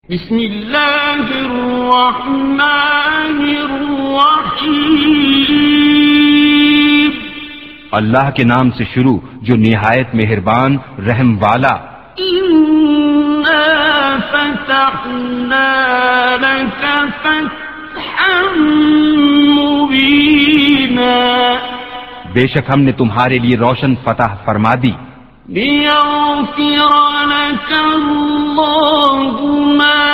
بسم اللہ الرحمن الرحیم، اللہ کے نام سے شروع جو نہایت مہربان رحم والا۔ اِنَّا فَتَحْنَا لَكَ فَتْحًا مُبِينًا، بے شک ہم نے تمہارے لیے روشن فتح فرما دی۔ لِيَغْفِرَ لَكَ اللَّهُ مَا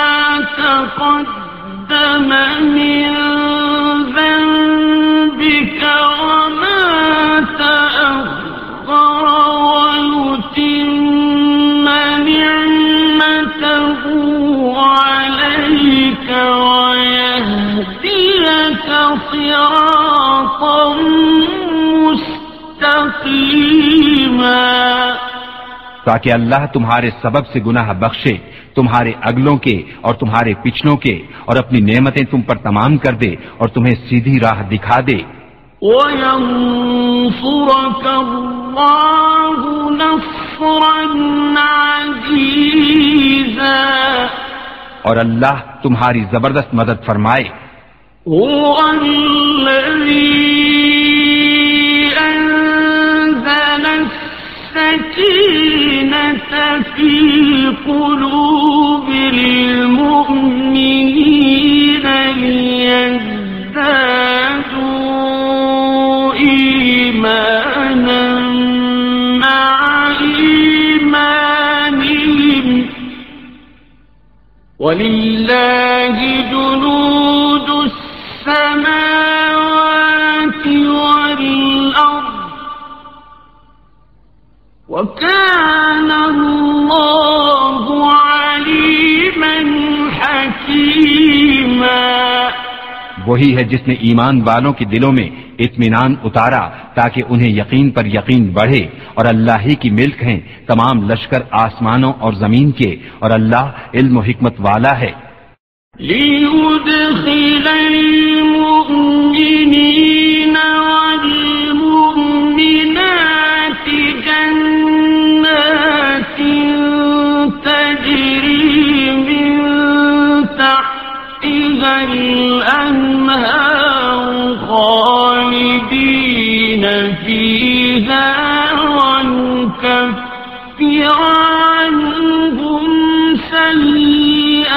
تَقَدَّمَ مِن ذَنبِكَ وَمَا تَأَخَّرَ وَيُتِمَّ نِعْمَتَهُ عَلَيْكَ وَيَهْدِيَكَ صِرَاطًا مُسْتَقِيمًا، تاکہ اللہ تمہارے سبب سے گناہ بخشے، تمہارے اگلوں کے اور تمہارے پچھلوں کے، اور اپنی نعمتیں تم پر تمام کر دے اور تمہیں سیدھی راہ دکھا دے۔ وَيَنصُرَكَ اللَّهُ نَصْرًا عَزِيزًا، اور اللہ تمہاری زبردست مدد فرمائے۔ هُوَ الَّذِي أَنزَلَ السَّكِينَةَ فِي قُلُوبِ الْمُؤْمِنِينَ لِيَزْدَادُوا إِيمَانًا مَعَ إِيمَانِهِمْ، وَلِلَّهِ جُنُودُ السَّمَاوَاتِ وَالْأَرْضِ، وَكَانَ اللَّهُ عَلِيمًا حَكِيمًا۔ وہی ہے جس نے ایمان والوں کے دلوں میں اطمینان اتارا تاکہ انہیں یقین پر یقین بڑھے، اور اللہ ہی کی ملک ہیں تمام لشکر آسمانوں اور زمین کے، اور اللہ علم و حکمت والا ہے۔ لِيُدْخِلَ الْمُؤْمِنِينَ وَالْمُؤْمِنَاتِ جَنَّاتٍ تَجْرِي مِن تَحْتِهَا الْأَنْهَارُ خَالِدِينَ فِيهَا وَيُكَفِّرَ عَنْهُمْ سَيِّئَاتِهِمْ،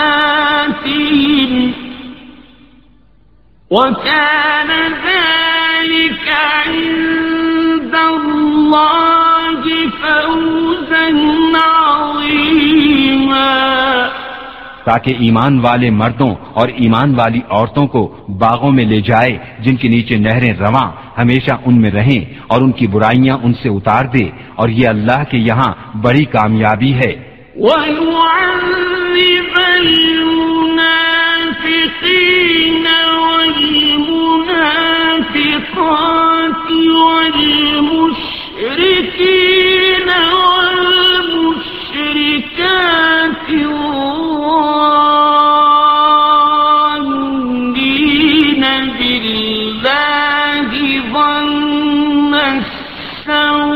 وَكَانَ ذَلِكَ عِندَ اللَّهِ فَوْزًا عَظِيمًا، تاکہ ایمان والے مردوں اور ایمان والی عورتوں کو باغوں میں لے جائے جن کے نیچے نہریں رواں ہمیشہ ان میں رہیں، اور ان کی برائیاں ان سے اتار دے، اور یہ اللہ کے یہاں بڑی کامیابی ہے۔ وَيُعَذِّبَ الْمُنَافِقِينَ وَالْمُنَافِقَاتِ وَالْمُشْرِكِينَ وَالْمُشْرِكَاتِ الظَّانِّينَ بِاللَّهِ ظَنَّ السَّوْءِ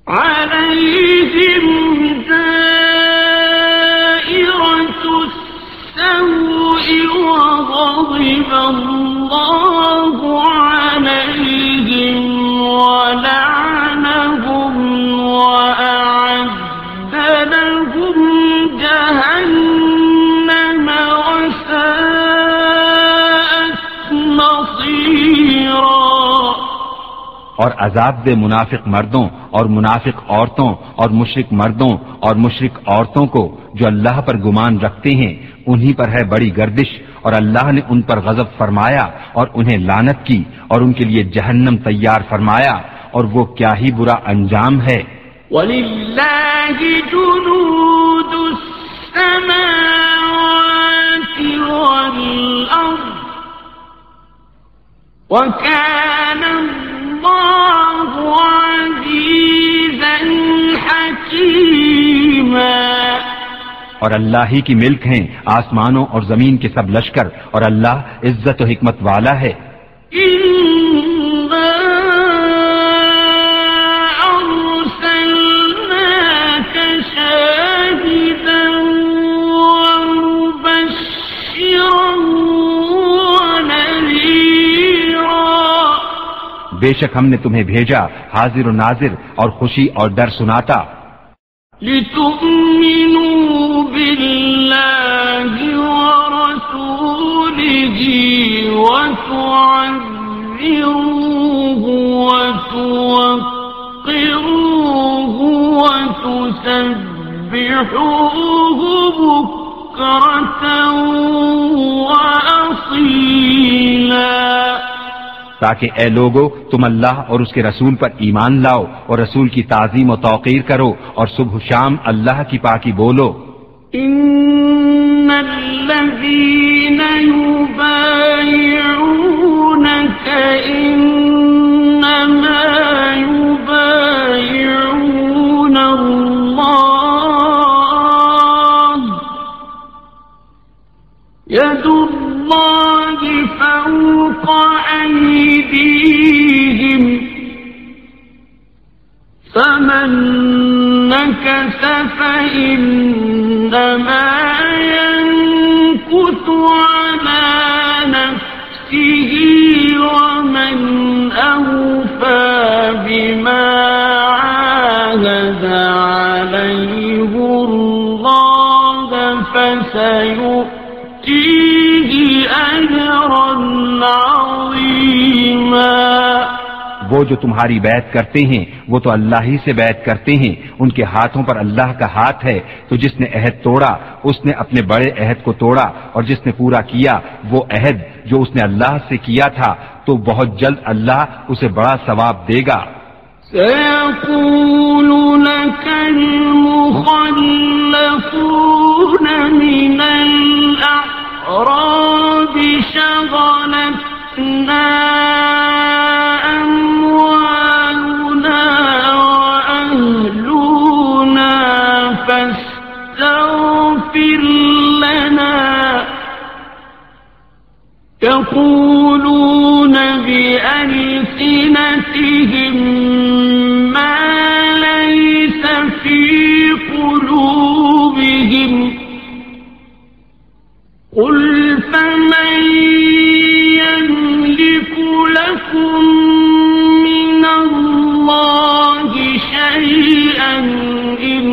عَلَيْهِمْ دَائِرَةُ السَّوْءِ وَغَضِبَ اللَّهُ عَلَيْهِمْ وَلَعَنَهُمْ وَأَعَدَّ لَهُمْ جَهَنَّمَ وَسَاءَتْ مَصِيرًا، اور عذاب دے منافق مردوں اور منافق عورتوں اور مشرک مردوں اور مشرک عورتوں کو جو اللہ پر گمان رکھتے ہیں، انہی پر ہے بڑی گردش، اور اللہ نے ان پر غضب فرمایا اور انہیں لعنت کی، اور ان کے لیے جہنم تیار فرمایا، اور وہ کیا ہی برا انجام ہے۔ وَلِلَّهِ جُنُودُ السَّمَاوَاتِ وَالْأَرْضِ، وَكَانَ اللَّهُ عَزِيزًا حَكِيمًا، اور اللہ ہی کی ملک ہیں آسمانوں اور زمین کے سب لشکر، اور اللہ عزت و حکمت والا ہے۔ إِنَّا أَرْسَلْنَاكَ بے شک ہم نے تمہیں بھیجا حاضر و ناظر اور خوشی اور ڈر سناتا، لتؤمنوا بالله ورسوله وتعذروه وتوقروه وتسبحوه بكرة وأصيلا، تاکہ اے لوگو تم اللہ اور اس کے رسول پر ایمان لاؤ اور رسول کی تعظیم و توقیر کرو اور صبح و شام اللہ کی پاکی بولو۔ ان الذين يبايعونك انما يبايعون الله يد الله فوق أيديهم فمن نكث فإنما ينكث على نفسه ومن أوفى بما عاهد عليه الله فسيؤتيه أجرا عظيما۔ وہ جو تمہاری بیعت کرتے ہیں وہ تو اللہ ہی سے بیعت کرتے ہیں، ان کے ہاتھوں پر اللہ کا ہاتھ ہے، تو جس نے عہد توڑا اس نے اپنے بڑے عہد کو توڑا، اور جس نے پورا کیا وہ عہد جو اس نے اللہ سے کیا تھا تو بہت جلد اللہ اسے بڑا ثواب دے گا۔ سيقول لك المخلفون من الأعراب شغلتنا أموالنا وأهلنا فاستغفر لنا، يقولون بألسنتهم ما ليس في قلوبهم، قل فمن يملك لكم من الله شيئا إن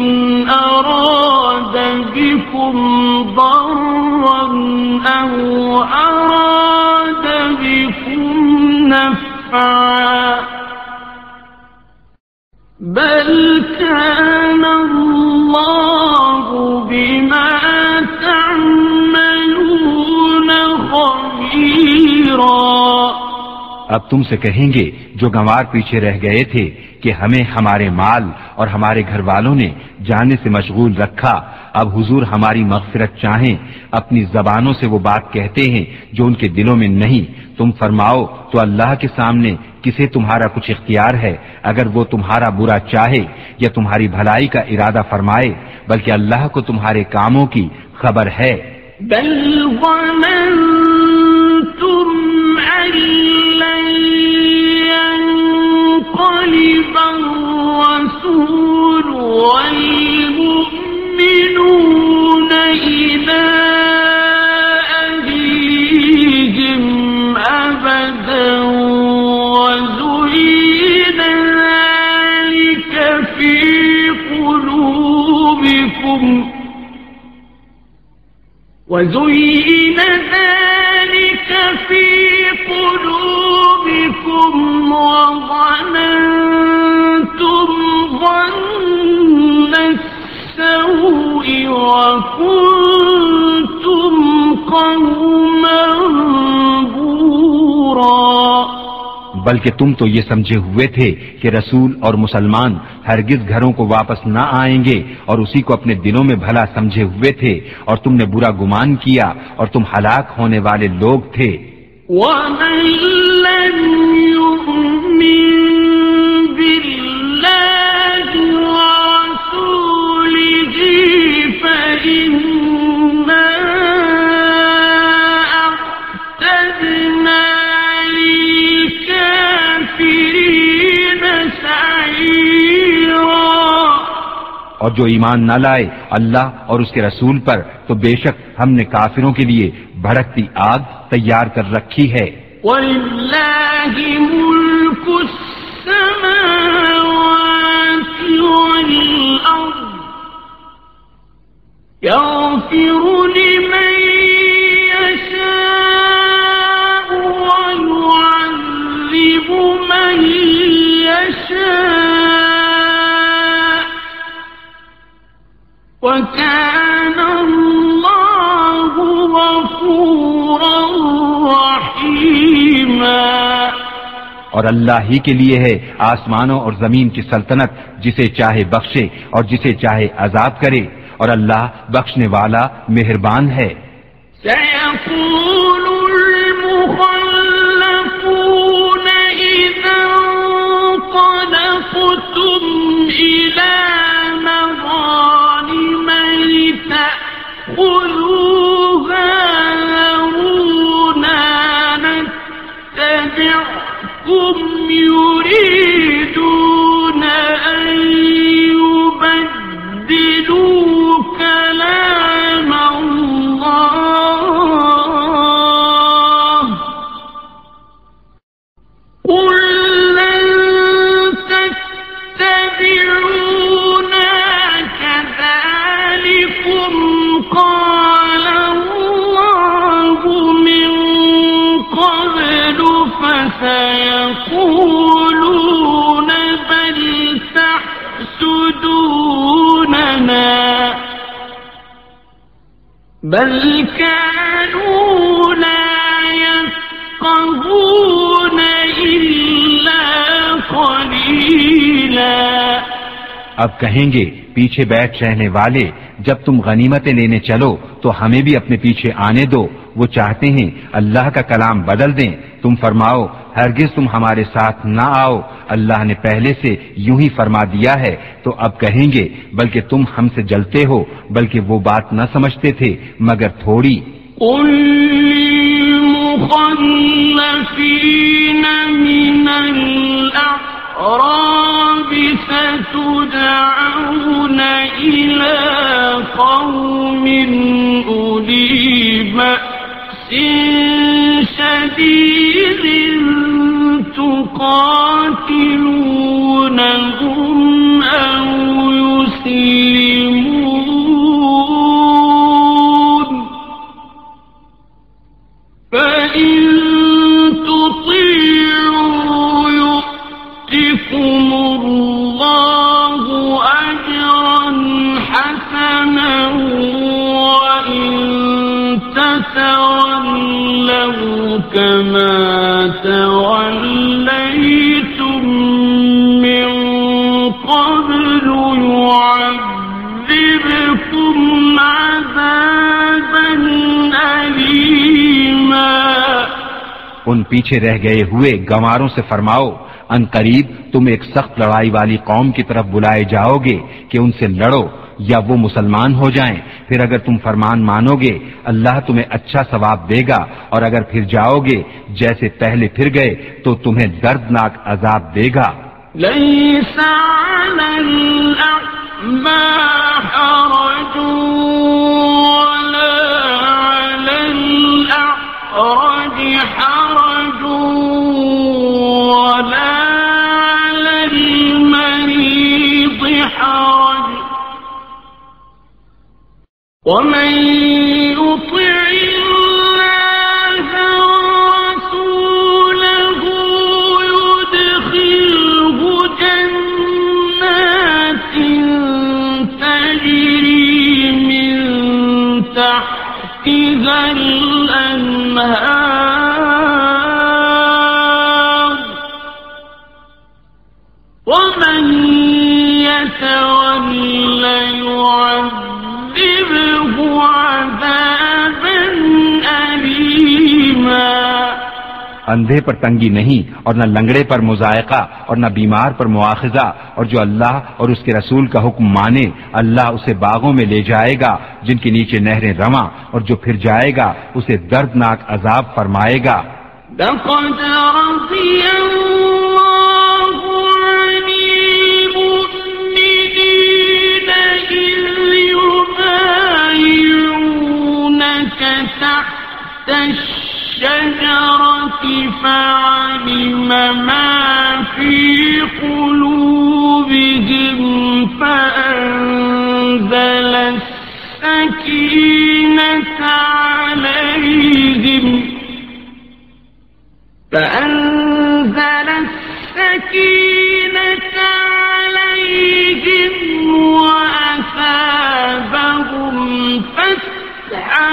أراد بكم ضرا أو أراد بكم نفعا، بل كان الله بما تعملون خبيرا۔ اب تم سے کہیں گے جو گنوار پیچھے رہ گئے تھے کہ ہمیں ہمارے مال اور ہمارے گھر والوں نے جانے سے مشغول رکھا، اب حضور ہماری مغفرت چاہیں، اپنی زبانوں سے وہ بات کہتے ہیں جو ان کے دلوں میں نہیں، تم فرماؤ تو اللہ کے سامنے کسے تمہارا کچھ اختیار ہے اگر وہ تمہارا برا چاہے یا تمہاری بھلائی کا ارادہ فرمائے، بلکہ اللہ کو تمہارے کاموں کی خبر ہے۔ بل ظننتم أن لن ينقلب الرسول والمؤمنون إلى أهليهم أبدا وزين ذلك في قلوبكم وظننتم ظن السوء وكنتم قوما بورا۔ بلکہ تم تو یہ سمجھے ہوئے تھے کہ رسول اور مسلمان ہرگز گھروں کو واپس نہ آئیں گے اور اسی کو اپنے دلوں میں بھلا سمجھے ہوئے تھے، اور تم نے برا گمان کیا اور تم ہلاک ہونے والے لوگ تھے۔ وَمَن لَّمْ يُؤْمِن بِاللَّهِ وَرَسُولِهِ فَإِنَّا أَعْتَدْنَا لِلْكَافِرِينَ سَعِيرًا۔ اور جو ایمان نہ لائے اللہ اور اس کے رسول پر تو بے شک ہم نے کافروں کے لیے بھڑکتی آگ تیار کر رکھی ہے۔ وَلِلَّهِ مُلْكُ السَّمَاوَاتِ وَالْأَرْضِ يَغْفِرُ لِمَن يَشَاءُ وَيُعَذِّبُ مَن يَشَاءُ وَكَانَ اللَّهُ غَفُورًا رَّحِيمًا۔ اور اللہ ہی کے لیے ہے آسمانوں اور زمین کی سلطنت، جسے چاہے بخشے اور جسے چاہے عذاب کرے، اور اللہ بخشنے والا مہربان ہے۔ سيقول المخلفون إذا انطلقتم إلى مغانم لتأخذوها ذرونا نتبعكم يريدون أن يبدلوا كلام الله قل لن تتبعونا كذلكم قال الله من قبل فسيقولون بل تحسدوننا بل كانوا لا يفقهون إلا قليلا۔ اب کہیں گے پیچھے بیٹھ رہنے والے، جب تم غنیمتیں لینے چلو تو ہمیں بھی اپنے پیچھے آنے دو، وہ چاہتے ہیں اللہ کا کلام بدل دیں۔ تم فرماؤ ہرگز تم ہمارے ساتھ نہ آؤ، اللہ نے پہلے سے یوں ہی فرما دیا ہے۔ تو اب کہیں گے بلکہ تم ہم سے جلتے ہو، بلکہ وہ بات نہ سمجھتے تھے مگر تھوڑی۔ قل للمخلفين من الأعراب ستدعون إلى قوم أولي بأس شديد تقاتلونهم أو يسلمون فإن تطيعوا يؤتكم الله أجرا حسنا وإن تتولوا كما توليتم من قبل يعذبكم عذابا أليما۔ ان پیچھے رہ گئے ہوئے گنواروں سے فرماؤ ان قریب تم ایک سخت لڑائی والی قوم کی طرف بلائے جاؤ گے کہ ان سے لڑو یا وہ مسلمان ہو جائیں، پھر اگر تم فرمان مانو گے اللہ تمہیں اچھا ثواب دے گا، اور اگر پھر جاؤ گے جیسے پہلے پھر گئے تو تمہیں دردناک عذاب دے گا۔ ليس على الأعمى حرج ولا على الأعرج حرج ولا على المريض حرج ومن يطع الله ورسوله يدخله جنات تجري من تحتها الأنهار ومن يتول يعذبه عذابا أليما۔ اندھے پر تنگی نہیں اور نہ لنگڑے پر مضائقہ اور نہ بیمار پر مواخذہ، اور جو اللہ اور اس کے رسول کا حکم مانے اللہ اسے باغوں میں لے جائے گا جن کے نیچے نہریں رواں، اور جو پھر جائے گا اسے دردناک عذاب فرمائے گا۔ لقد رضي الله عن المؤمنين إذ يبايعونك تحت الشجرة الشجرة فعلم ما في قلوبهم فأنزل السكينة عليهم وأثابهم فتحا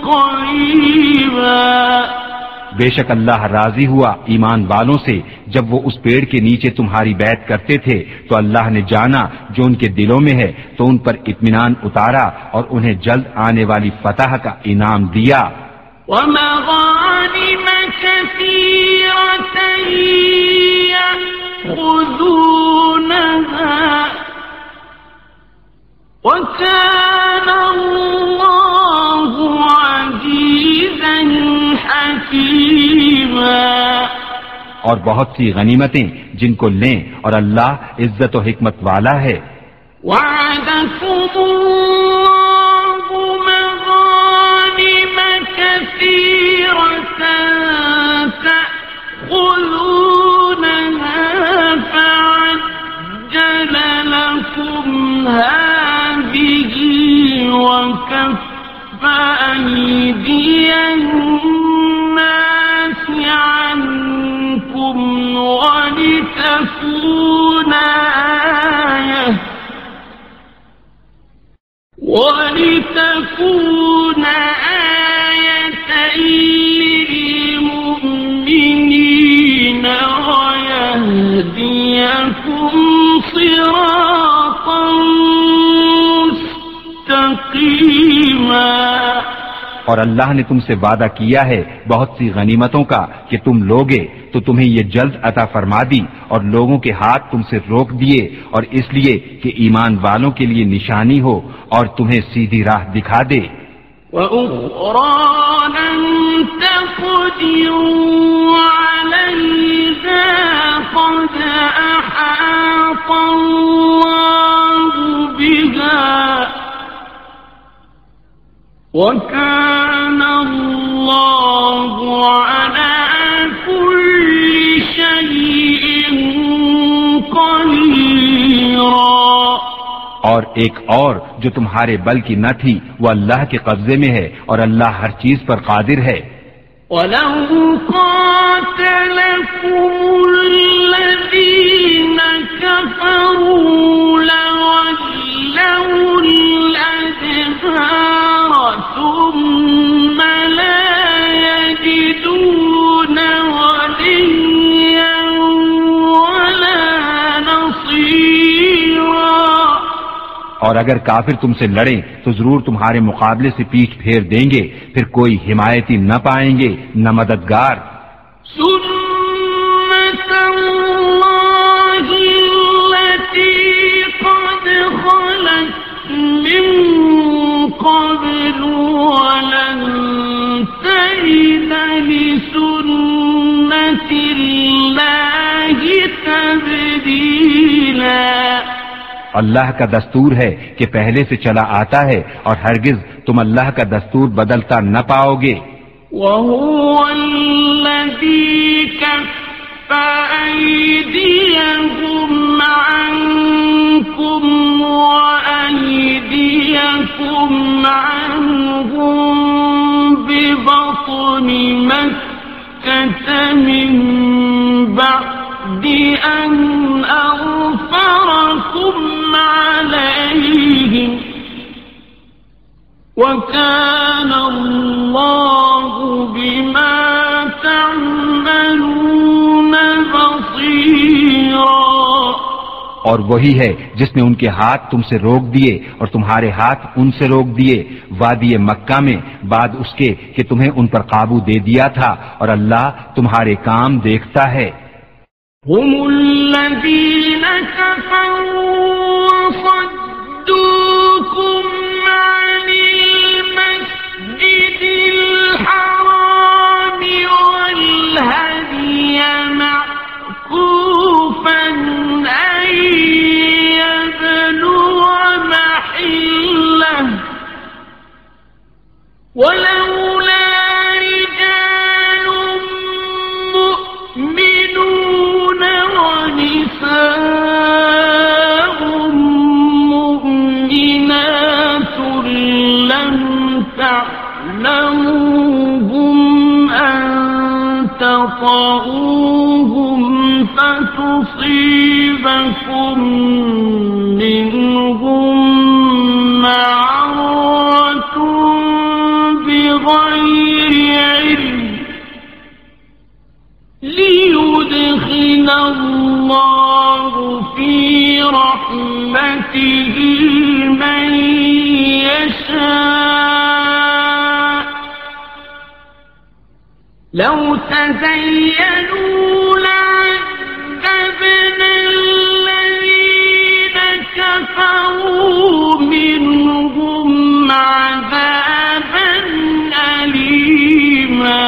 قريبا. بے شک اللہ راضی ہوا ایمان والوں سے جب وہ اس پیڑ کے نیچے تمہاری بیعت کرتے تھے تو اللہ نے جانا جو ان کے دلوں میں ہے تو ان پر اطمینان اتارا اور انہیں جلد آنے والی فتح کا انعام دیا. وَمَغَانِمَ كَثِيرَةً يَأْخُذُونَهَا وَكَانَ اللَّهُ عَزِيزًا حَكِيمًا. اور بہت سی غنیمتیں جن کو لیں اور اللہ عزت و حکمت والا ہے. وَعَدَكُمُ اللَّهُ مَغَانِمَ كَثِيرَةً تَأْخُذُونَهَا فَعَجَّلَ لَكُمْ هَٰذِهِ وَكَفَّ أَيْدِيَ النَّاسِ عَنكُمْ وَلِتَكُونَ آيَةً لِّلْمُؤْمِنِينَ وَيَهْدِيَكُمْ صِرَاطًا مُّسْتَقِيمًا. اور اللہ نے تم سے وعدہ کیا ہے بہت سی غنیمتوں کا کہ تم لوگے تو تمہیں یہ جلد عطا فرما دی اور لوگوں کے ہاتھ تم سے روک دیے اور اس لیے کہ ایمان والوں کے لیے نشانی ہو اور تمہیں سیدھی راہ دکھا دے. وَأُخْرَىٰ لَمْ تَقْدِرُوا عَلَيْهَا قَدْ أَحَاطَ اللَّهُ بِهَا وَكَانَ اللَّهُ عَلَىٰ كُلِّ شَيْءٍ قَدِيرًا. اور ایک اور جو تمہارے بل کی نہ تھی وہ اللہ کے قبضے میں ہے اور اللہ ہر چیز پر قادر ہے. وَلَوْ قَاتَلَكُمُ الَّذِينَ كَفَرُوا لَوَلَّوُا الْأَدْبَارَ ثُمَّ لَا يَجِدُونَ وَلِيًّا وَلَا نَصِيرًا. اور اگر کافر تم سے لڑیں تو ضرور تمہارے مقابلے سے پیٹھ پھیر دیں گے پھر کوئی حمایتی نہ پائیں گے نہ مددگار. سُنَّةَ اللَّهِ الَّتِي قَدْ خَلَتْ مِن قَبْلُ وَلَن تَجِدَ لِسُنَّةِ اللَّهِ تَبْدِيلًا. اللہ کا دستور ہے کہ پہلے سے چلا آتا ہے اور ہرگز تم اللہ کا دستور بدلتا نہ پاؤ گے. وَهُوَ الَّذِي كَفَّ أَيْدِيَهُمْ عَنكُمْ وَأَيْدِيَكُمْ عَنْهُمْ بِبَطْنِ مَكَّةَ مِن بَعْدِ أَنْ أَظْفَرَكُمْ عَلَيْهِمْ وَكَانَ اللَّهُ بِمَا تَعْمَلُونَ بَصِيرًا. اور وہی ہے جس نے ان کے ہاتھ تم سے روک دیے اور تمہارے ہاتھ ان سے روک دیے وادی مکہ میں بعد اس کے کہ تمہیں ان پر قابو دے دیا تھا اور اللہ تمہارے کام دیکھتا ہے. هم الذين كفروا وصدوكم عن المسجد الحرام والهدي معكوفا أن يبلغ محله ولولا رجال تعلموهم أن تطؤوهم فتصيبكم منهم معرة بغير علم ليدخل الله في رحمته من يشاء لو تزينوا لعذبنا الذين كفروا منهم عذابا أليما.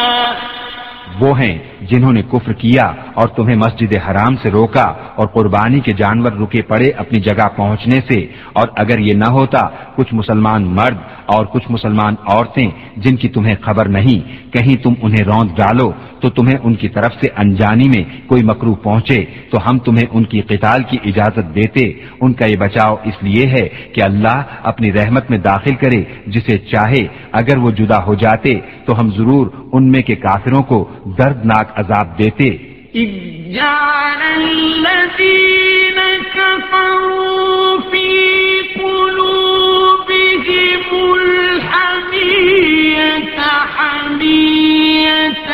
وہ ہیں جنہوں نے کفر کیا اور تمہیں مسجد حرام سے روکا اور قربانی کے جانور رکے پڑے اپنی جگہ پہنچنے سے، اور اگر یہ نہ ہوتا کچھ مسلمان مرد اور کچھ مسلمان عورتیں جن کی تمہیں خبر نہیں، کہیں تم انہیں روند ڈالو تو تمہیں ان کی طرف سے انجانی میں کوئی مکروہ پہنچے تو ہم تمہیں ان کی قتال کی اجازت دیتے. ان کا یہ بچاؤ اس لیے ہے کہ اللہ اپنی رحمت میں داخل کرے جسے چاہے. اگر وہ جدا ہو جاتے تو ہم ضرور ان میں کے کافروں کو دردناک عذاب دیتے. إذ جعل الذين كفروا في قلوبهم الحمية حمية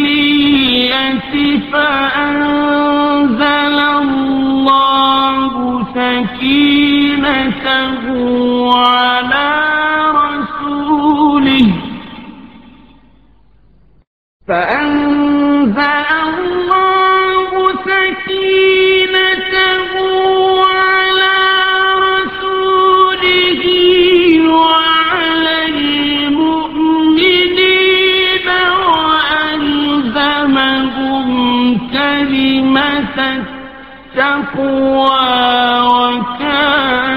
الجاهلية فأنزل الله سكينته على رسوله فأنزل الله سكينته على رسوله وعلى المؤمنين وألزمهم كلمة التقوى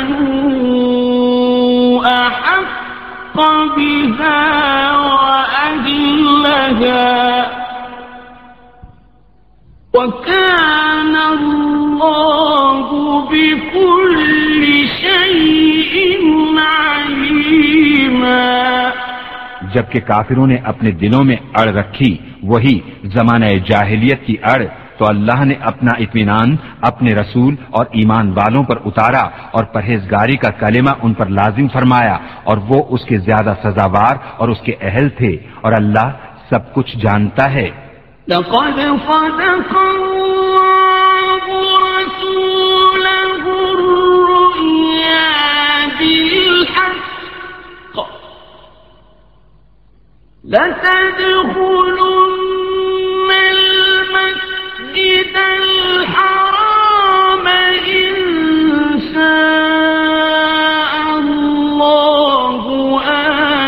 وكانوا أحق بها وأهلها وَكَانَ اللَّهُ بِكُلِّ شَيْءٍ عَلِيمًا. جبکہ کافروں نے اپنے دلوں میں اڑ رکھی وہی زمانہ جاہلیت کی اڑ، تو اللہ نے اپنا اطمینان اپنے رسول اور ایمان والوں پر اتارا اور پرہیزگاری کا کلمہ ان پر لازم فرمایا، اور وہ اس کے زیادہ سزاوار اور اس کے اہل تھے، اور اللہ سب کچھ جانتا ہے. لقد صدق الله رسوله الرؤيا بالحق لتدخلن المسجد الحرام إن شاء الله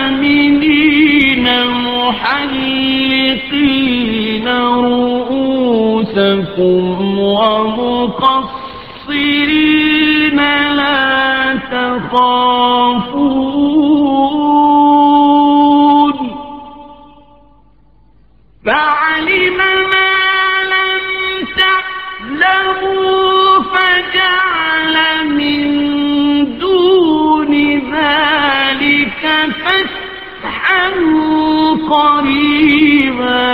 آمنين محلقين رؤوسكم ومقصرين لا تخافون فعلم ما لم تعلموا فجعل من دون ذلك فتحا قريبا.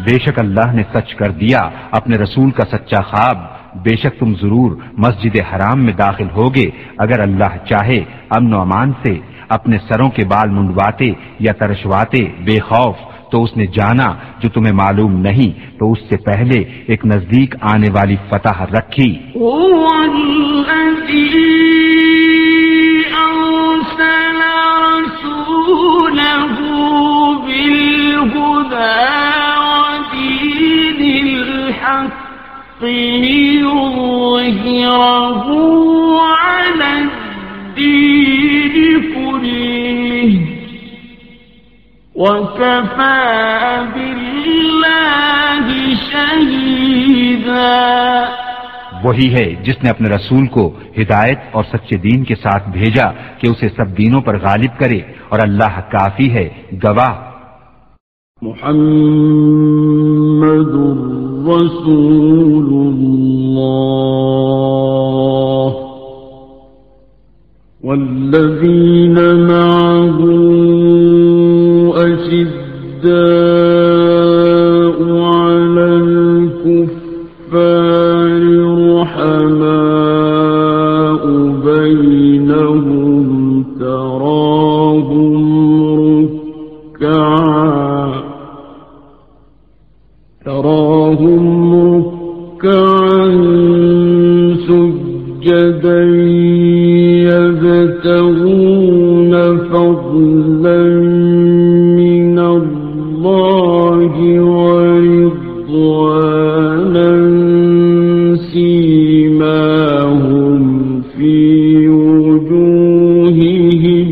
بے شک اللہ نے سچ کر دیا اپنے رسول کا سچا خواب، بے شک تم ضرور مسجد حرام میں داخل ہوگے اگر اللہ چاہے امن و امان سے، اپنے سروں کے بال منڈواتے یا ترشواتے بے خوف. تو اس نے جانا جو تمہیں معلوم نہیں تو اس سے پہلے ایک نزدیک آنے والی فتح رکھی. ليظهره على الدين كله وكفى بالله شهيدا. وہی ہے جس نے اپنے رسول کو ہدایت اور سچے دین کے ساتھ بھیجا کہ اسے سب دینوں پر غالب کرے، اور اللہ کافی ہے گواہ. محمد رسول اللہ والذين معه أشداء على الكفار رحماء بينهم تراهم ركعا سجدا يبتغون فضلا من الله ورضوانا سيماهم في وجوههم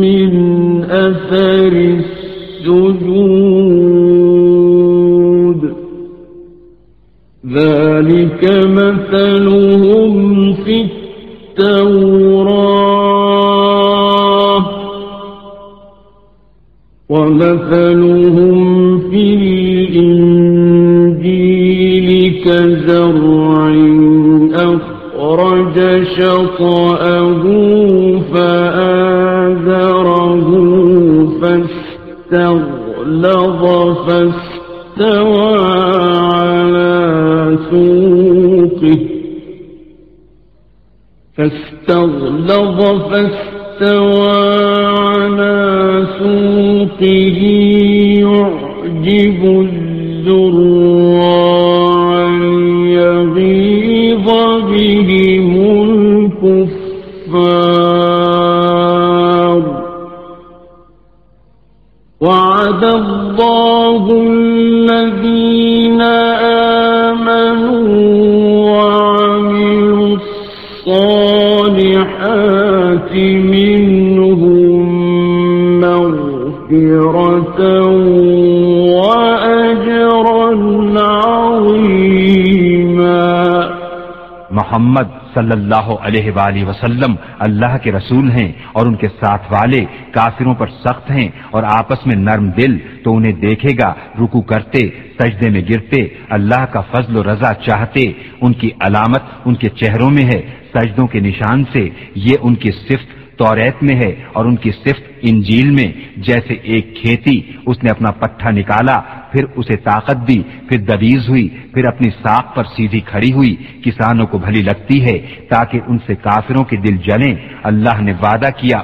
من أثر السجود ذلك مثلهم في التوراة ومثلهم في الإنجيل كزرع أخرج شطأه فآزره فاستغلظ فاستوى على سوقه يعجب الزراع ليغيظ بهم الكفار وعد الله الذين آمنوا وعملوا الصالحات منهم مغفرة وأجرا عظيما. محمد صلی اللہ علیہ وآلہ وسلم اللہ کے رسول ہیں اور ان کے ساتھ والے کافروں پر سخت ہیں اور آپس میں نرم دل، تو انہیں دیکھے گا رکوع کرتے، سجدے میں گرتے، اللہ کا فضل و رضا چاہتے. ان کی علامت ان کے چہروں میں ہے، سجدوں کے نشان سے. یہ ان کی صفت توریت میں ہے اور ان کی صفت انجیل میں. جیسے ایک کھیتی، اس نے اپنا پٹھا نکالا، پھر اسے طاقت دی، پھر دویز ہوئی، پھر اپنی ساق پر سیدھی کھڑی ہوئی. کسانوں کو بھلی لگتی ہے تاکہ ان سے کافروں کے دل جلیں. اللہ نے وعدہ کیا